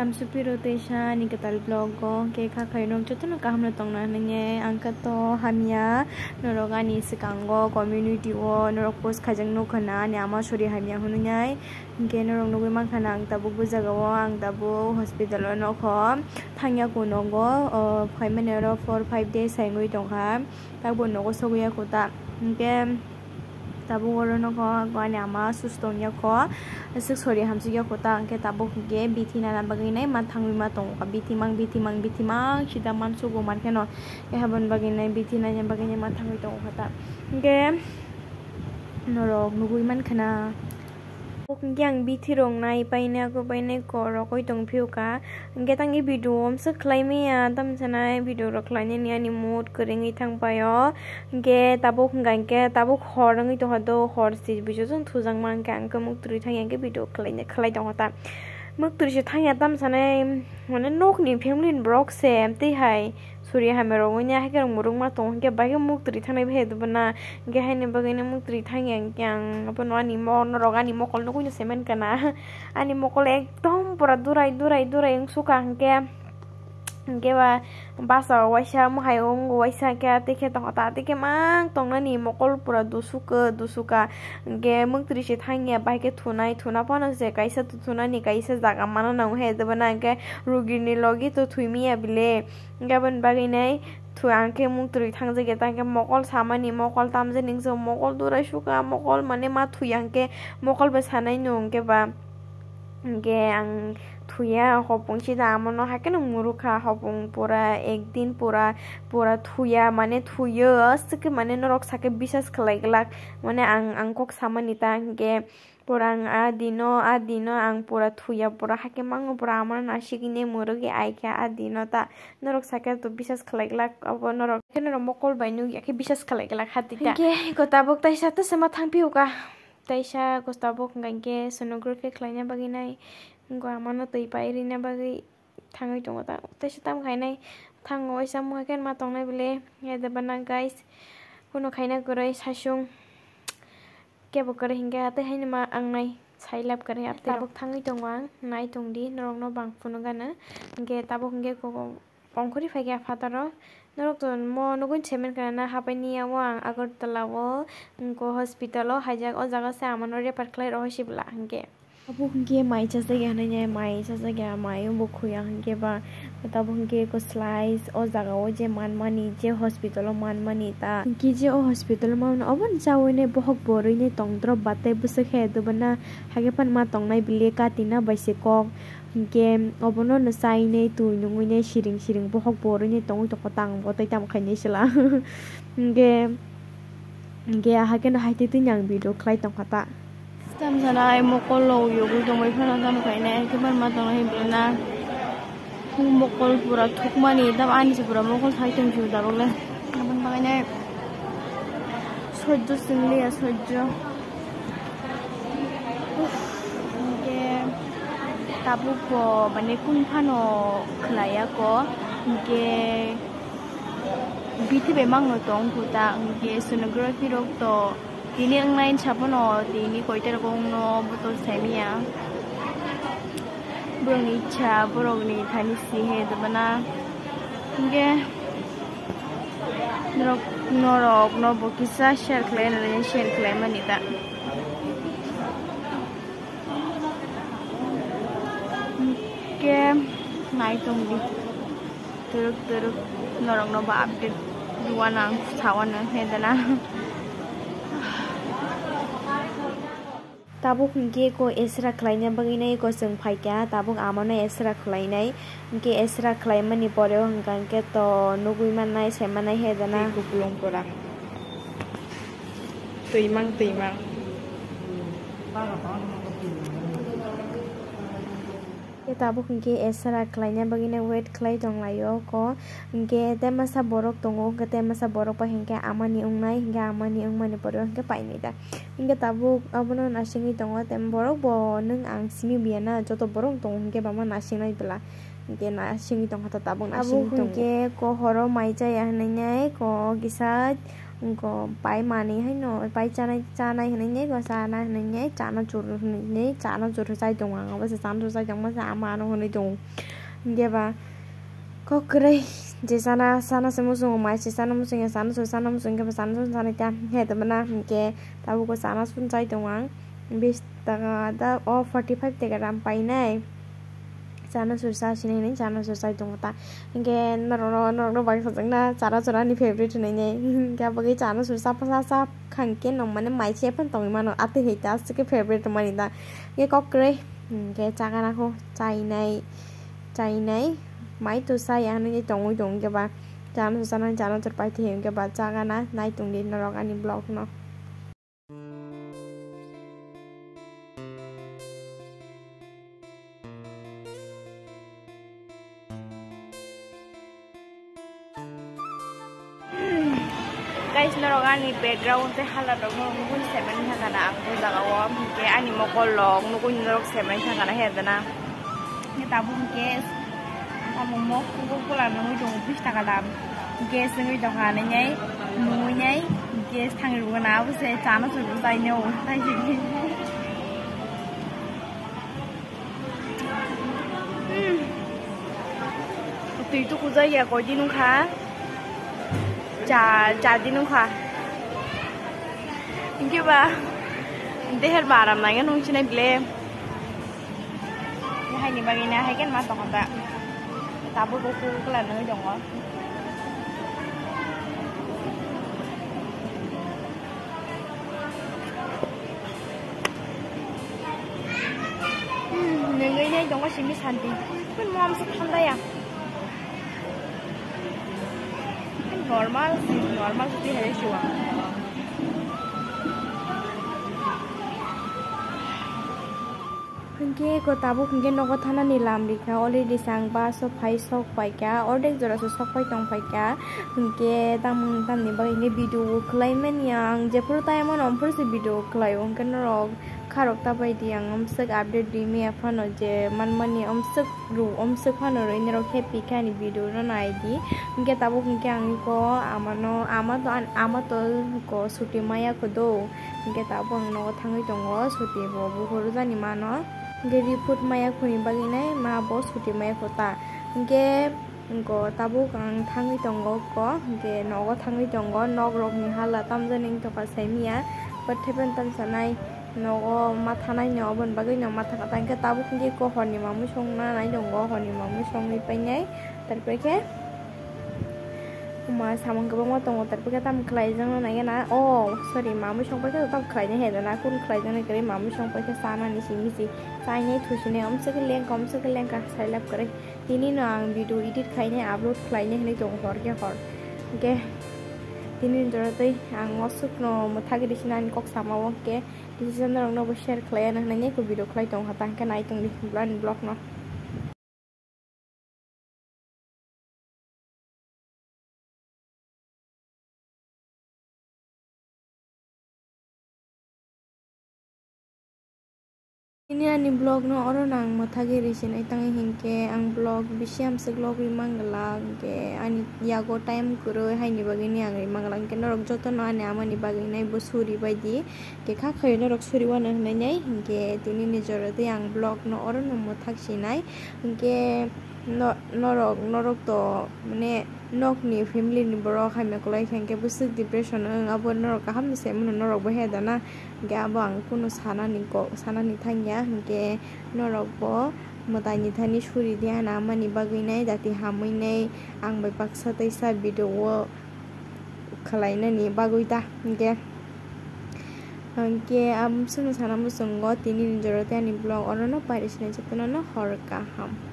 Tamsupiro Tesha Nikatal Blogo ke kakairong chotono kahamna tongna nange angkato hamia norogani sekango community o norok post kajang no kana nyama suri hamia hununyai ke norong no mang kana ang tabu bujagawo ang tabu hospital no kho thangya kunogo 5 minute 4-5 days saingui tongha tabu nogo soguya kota ke tabu goro no ko nyama sustonya ko sik sori hamsi ya kota ke tabu ge biti na bagai nai ma thangwi ma tong ka biti mang sida man sugo man keno ke haban bagai nai biti na nya bagai nai ma thangwi tong kata ge norok nugui man khana yang biti rong nai paine ko rokoi tong phiuka ge tangi video se khlaime ya tam sanai video ro khlaine ni ani mod krengi thang payo ge tabu ngai ke tabu khorangi to hado khor si bijo jong thujang mang kang ka muk tri thang yang ge video khlai tong ta muk tri se thang ya tam sanai mane nok ni family brok sem ti hai Surya hamero nya ha kerong murung ma tong ke ba ge muk tri thang nai bhe du bana ge hai ne bagai ne muk tri thang yang kyang apa no ani mo no rogani mo kol no ku semen kana ani mo kol ekdom pura durai yang suka ke ba basa waisa mo hai ong waisa ke ate ke tong ta ate ke mang tong na ni mo kol pura dusuka ge muk tri se thang ya ba ke thuna pano se kaisa tu thuna ni kaisa jaga mana na he de bana ke rugini logi to thuimi ya bile gaban bagai nai thu angke muk tri thang je ge ta ke mokol samani mokol tamje ning so mokol durai suka mokol mane ma thu yang ke mokol ba sanai nung ke ba ge ang thuya hopung chida amono haken muruka hopung pura ekdin pura thuya mane thuyo aske mane norok sake bisas khlai glak mane ang kok samanita ge purang adino ang pura thuya pura hake mango pura amar nasigine murugi aike adino ta norok sake to bisas khlai glak abo norok kenero mokol bainu yake bisas khlai glak hatita ge gotabok taisa ta sama thangpiuka taisa gotabok ngangke sonography khlaina baginai gua mano tui pairi na bagai thangai tongo ta taisa tam khainai thango isa mo haken ma tongnai bile ya de bana guys kuno khaina gorai sasung kebo kare hinga ate haini ma angnai sailap kare apte tabuk thangai tongwang nai tongdi norong no bang puno gana ge tabuk nge ko pongkhori phaiga fataro norok ton mo nugun chemen kana hapani awang agartala wo ko hospital o haijak o jaga se amano refer khlai rohsibla nge abu hingge mai chasa ya nanya mai chasa ya mai bo khoya hingge ba tabu hingge ko slice o jaga o je manmani je hospital o manmani ta ki je o hospital ma obon jawene bohok boroi ne tongdro bate busa khe do bana hage pan ma tongnai bile ka tina baise kok hingge obono na sai ne tu nungui ne siring bohok boroi ne tong to tang bo tai tam khaine sila hingge hage na haite tin yang video khlai tong khata tam sana ai mokol lo yogu to mai phana tam khaine ke ban ma tong hi blena mokol pura thukmani dam ani se pura mokol thai tum ju da bole ban bagaine sojjo singli sojjo ke tabu ko mane kun phano khlaya ko ke biti be mang no tong puta ke sonography rok to Dini ang lain siapa no, dini koiter kong no botol semia. Burung ni cha, burung ni tani sihe, debana. Hingga norok no bokisa share claim na share claim manita. Hingga naik tunggu. Teruk norok no ba update dua nang sawan na hedana. Tabuk hingge ko esra khlaina baginai ko sung phaika tabuk amano esra khlainai hingge esra khlaimani pore hingkan ke to nugui manai semanai hedana kupulong pura tuimang ke tabuk hingge esra khlaina baginai wait khlai tonglayo ko hingge temasa borok tongo ke temasa borok pa hingge amani ungnai hingge amani ungmani pore hingge painai da hingga tabuk abono nasingi tongo tem borok bo nung ang simi biana joto borok tong hingge bama nasingnai bela hingke na singi tong hata tabung na singi tong hingke ko horo mai jaya hinai ko gisa ko pai mani haino pai chanai hinai ko chana hinai chana chur hinai chana chur sai tong ang ba chana chur sai tong ma sa ma no hinai tong hingke ba ko krai je sana semusung mai sana musung ya sana musung ke sana ta he ta bana hingke tabu ko sana sun sai tong ang 20 taka da 45 taka ram pai nai chana sursa sini ni chana sursa tong ta hingke noro bagi sajang na chara ni favorite ni ne ka bagi chana sursa pasa khangke no mane mai che pan tong mano ate he ta ke favorite mani da ke kokre ke chaga na ko chai nai mai tu sa ya ni tong ke ba chana sursa na chana chur pai the ke ba chaga na nai tong ni norok ani blog no guys naroga ni background te hala dog no ngun semen thaka na ang ko jaga wa ke ani mo kolong ngun narok semen thaka na hedana ni tabu ke amu mo ko kula no dong 20 taka dam gas ngi dong ha na nyai nu nyai gas thang ru na bu se chana su ru sai no tai ji tùy tu ku ya ko ji nu kha cha dinung kha inge ba deher baram na ngan nung chinai ble ni hai ni bagi na hai kan ma tong ba tabu ko kala noi dong o ngai nei dong o simi santi kun mom su thanda ya normal sih hari siwa hingke ko tabu hingke nogo thana ni lam rikha already sang ba so phai sok pai ka ordek jora so sok pai tong pai ka hingke tam ni ba ni video khlai men yang je pur ta emon om pur se video khlai on kan rok kharok ta bai diang om sek update di me phano je manmani om sek phano roi ne rok happy kani video no nai di hingke tabu hingke ang ko amato ko suti maya ko do hingke tabu ang no thangai tongo suti bo bu horu jani mano geri put maya khuni bagi nai ma bo suti maya kota hingke ko tabu kang thangai tongo ko hingke nogo thangai tongo nog rok ni hala tamjaning to ka saimia pathepen tam sanai nogo matha nai no bon bagi no matha ka tangke tabu hingke ko horni mamu songna nai dongo horni mamu songni painai tarpore ke ma samang ke bang tongo tarpore tam khlai jang na ya na sorry mamu song pai ka tam khlai ne he na kun khlai jang ne kare mamu song pai ka sana ni si sai nei thusine om se ke leng ka sai lap kare tini no ang video edit khai ne upload khlai ne ne tong hor ke tini dorate ang osuk no muthagi disinan kok sama wong ke decision rong no share khlai na ne ko video khlai tong hatang ka nai tong ni blog no ini ani blog no oro nang mathagi risin ai tangi hingke ang blog bisiam se blog ri mangala ke ani yago time kuro hai ni bagini ang ri mangala ke norok joto no ani amani bagini nai bosuri baidi ke kha khay norok suri wana nai nai hingke tini ni jorate ang blog no oro no mathak sinai hingke norok to mane nok ni family ni borok hai me kolai hingke busuk depression ang abo norok kaham ni se mun norok bo he dana ge abang kuno sana ni thangya hingke norok bo motai ni thani suri dia na mani bagui nai dati hamui nai ang bai paksa taisa video khalai na ni bagui ta hingke am sunu sana musungo tini ni jorate ani blog orono parisne chapuna no hor kaham